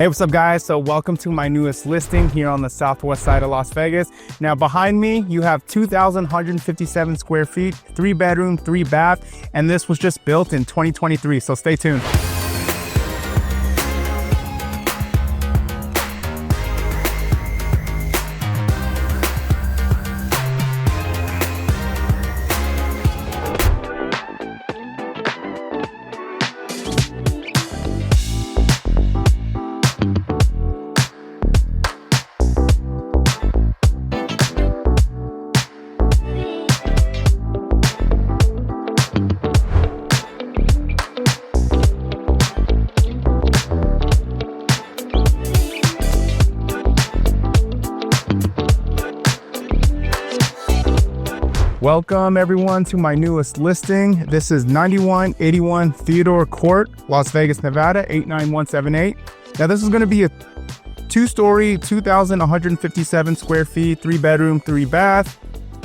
Hey, what's up guys? So welcome to my newest listing here on the southwest side of Las Vegas. Now behind me, you have 2,157 square feet, 3-bedroom, 3-bath, and this was just built in 2023, so stay tuned. Welcome everyone to my newest listing. This is 9181 Theodore Court, Las Vegas, Nevada, 89178. Now this is going to be a 2-story, 2,157 square feet, 3-bedroom, 3-bath,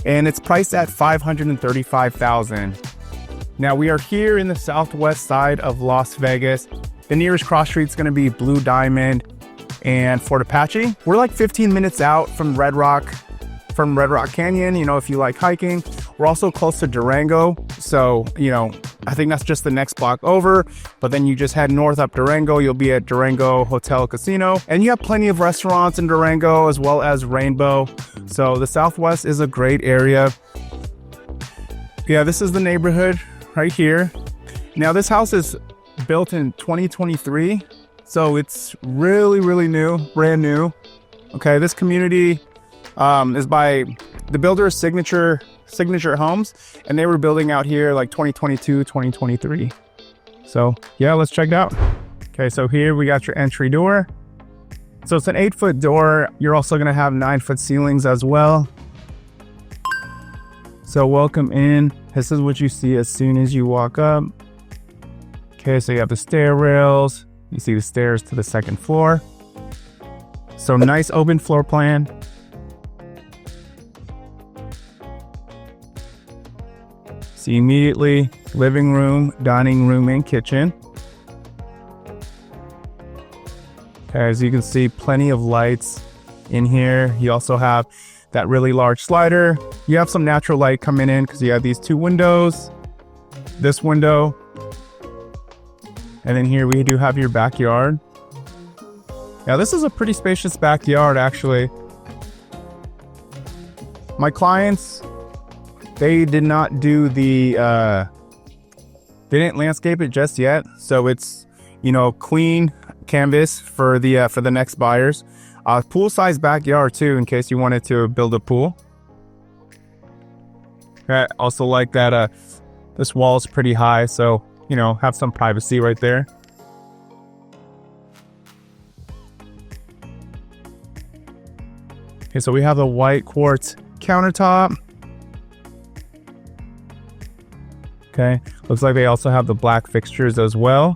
and it's priced at $535,000. Now we are here in the southwest side of Las Vegas. The nearest cross street is going to be Blue Diamond and Fort Apache. We're like 15 minutes out from Red Rock Canyon, you know, if you like hiking. We're also close to Durango, so, you know, I think that's just the next block over, but then you just head north up Durango, you'll be at Durango Hotel Casino, and you have plenty of restaurants in Durango as well as Rainbow, so the southwest is a great area. Yeah, this is the neighborhood right here. Now this house is built in 2023, so it's really new, brand new. Okay, this community is by the builder Signature Homes, and they were building out here like 2022, 2023. So yeah, let's check it out. Okay, so here we got your entry door. So it's an 8-foot door. You're also gonna have 9-foot ceilings as well. So welcome in. This is what you see as soon as you walk up. Okay, so you have the stair rails. You see the stairs to the second floor. So nice open floor plan. See immediately living room, dining room, and kitchen. Okay, as you can see, plenty of lights in here. You also have that really large slider. You have some natural light coming in because you have these 2 windows, this window, and then here we do have your backyard. Now this is a pretty spacious backyard actually. My clients, they did not do the, they didn't landscape it just yet. So it's, you know, clean canvas for the next buyers. Pool size backyard too, in case you wanted to build a pool. I also like that, this wall is pretty high. So, you know, have some privacy right there. Okay, so we have the white quartz countertop. Okay, looks like they also have the black fixtures as well.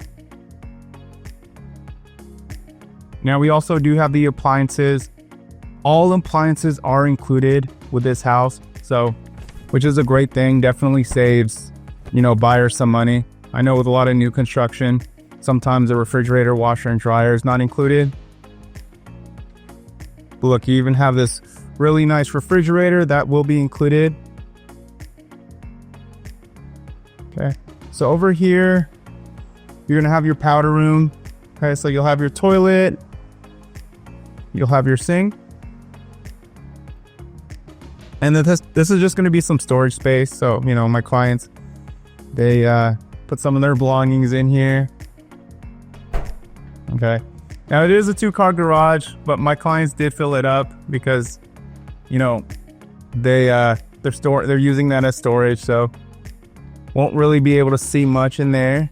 Now we also do have the appliances. All appliances are included with this house, so, which is a great thing. Definitely saves, you know, buyers some money. I know with a lot of new construction, sometimes the refrigerator, washer, and dryer is not included. But look, you even have this really nice refrigerator that will be included. Okay, so over here, you're gonna have your powder room. Okay, so you'll have your toilet, you'll have your sink, and then this is just gonna be some storage space. So, you know, my clients, they put some of their belongings in here. Okay, now it is a 2-car garage, but my clients did fill it up because, you know, they're using that as storage, so won't really be able to see much in there.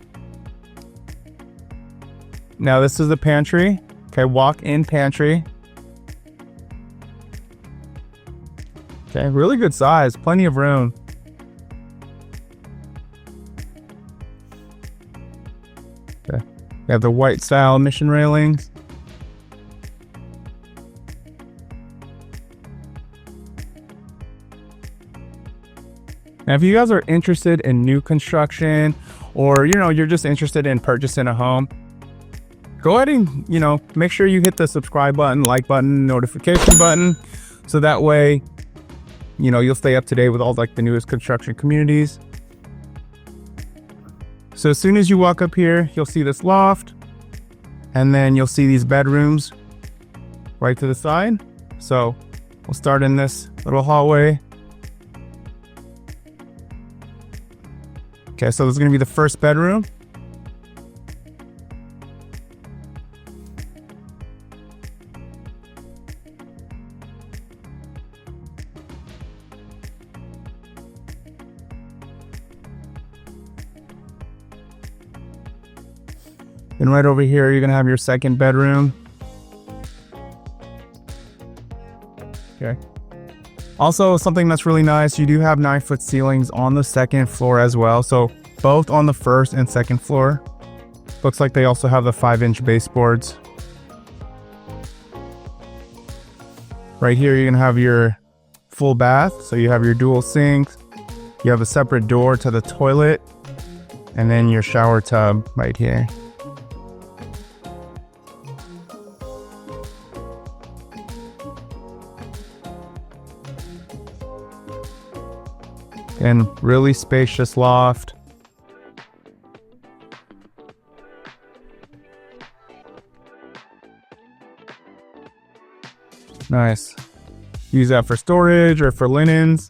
Now this is the pantry. Okay, walk-in pantry. Okay, really good size, plenty of room. Okay, we have the white style mission railings. Now, if you guys are interested in new construction, or, you know, you're just interested in purchasing a home, go ahead and, make sure you hit the subscribe button, like button, notification button. So that way, you'll stay up to date with all like the newest construction communities. So as soon as you walk up here, you'll see this loft, and then you'll see these bedrooms right to the side. So we'll start in this little hallway. Okay, so this is going to be the first bedroom. And right over here, you're going to have your second bedroom. Okay. Also, something that's really nice, you do have 9-foot ceilings on the second floor as well. So both on the first and second floor. Looks like they also have the 5-inch baseboards. Right here, you're going to have your full bath. So you have your dual sinks. You have a separate door to the toilet. And then your shower tub right here. And really spacious loft. Nice. Use that for storage or for linens.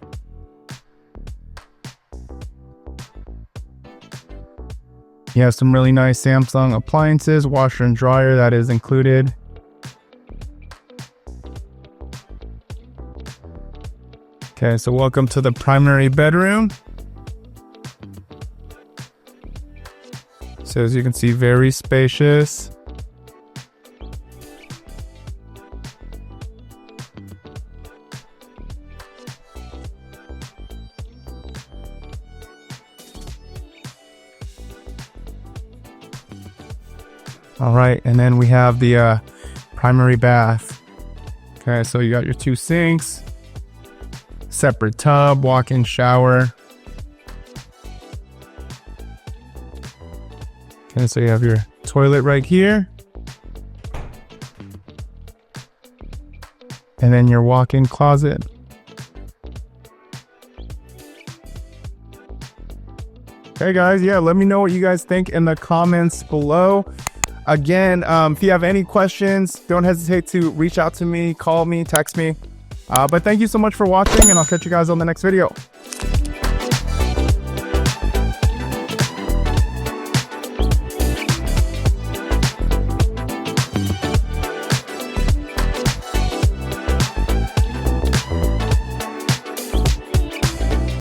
You have some really nice Samsung appliances, washer and dryer, that is included. Okay, so welcome to the primary bedroom. So as you can see, very spacious. All right, and then we have the primary bath. Okay, so you got your 2 sinks. Separate tub, walk-in shower. Okay, so you have your toilet right here. And then your walk-in closet. Okay guys, yeah, let me know what you guys think in the comments below. Again, if you have any questions, don't hesitate to reach out to me, call me, text me. But thank you so much for watching, and I'll catch you guys on the next video.